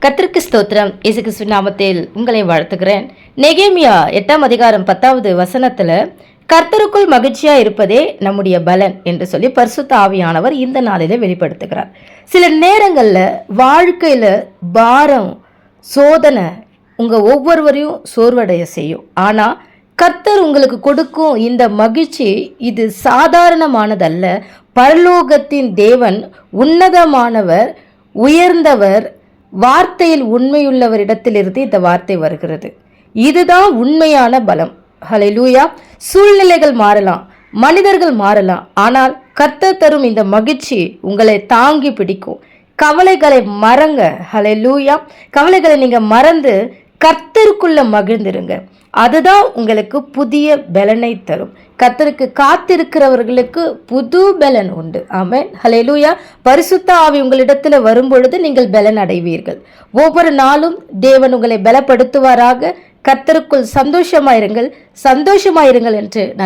கர்த்தருக்கு ஸ்தோத்திரம். இயேசு கிறிஸ்துவின் நாமத்தில் உங்களை வாழ்த்துகிறேன். நெகேமியா 8ஆம் அதிகாரம் 10வது வசனத்துல கர்த்தருக்குள் மகிழ்ச்சியா இருப்பதே நம்முடைய பலன் என்று சொல்லி பரிசுத்த ஆவியானவர் இந்த நாளில வெளிப்படுத்துகிறார். சில நேரங்கள்ல வாழ்க்கையில பாரம், சோதனை உங்க ஒவ்வொருவரையும் சோர்வடைய செய்யும். ஆனா கர்த்தர் உங்களுக்கு கொடுக்கும் இந்த மகிழ்ச்சி இது சாதாரணமானதல்ல. பரலோகத்தின் தேவன், உன்னதமானவர், உயர்ந்தவர், வார்த்தையில் உண்மையுள்ளவரிடத்திலிருந்து இந்த வார்த்தை வருகிறது. இதுதான் உண்மையான பலம். ஹல்லேலூயா. சூழ்நிலைகள் மாறலாம், மனிதர்கள் மாறலாம், ஆனால் கர்த்தர் தரும் இந்த மகிழ்ச்சி உங்களை தாங்கி பிடிக்கும். கவலைகளை மறங்க. ஹல்லேலூயா. கவலைகளை நீங்க மறந்து கர்த்தருக்குள்ள மகிழ்ந்திருங்க. அதுதான் உங்களுக்கு புதிய பலனை தரும். கர்த்தருக்கு காத்திருக்கிறவர்களுக்கு புது பலன் உண்டு. ஆமென். ஹல்லேலூயா. பரிசுத்த ஆவி உங்களிடத்துல வரும்பொழுது நீங்கள் பலன் அடைவீர்கள். ஒவ்வொரு நாளும் தேவன் உங்களை பலப்படுத்துவாராக. கர்த்தருக்குள் சந்தோஷமாயிருங்கள் என்று நான்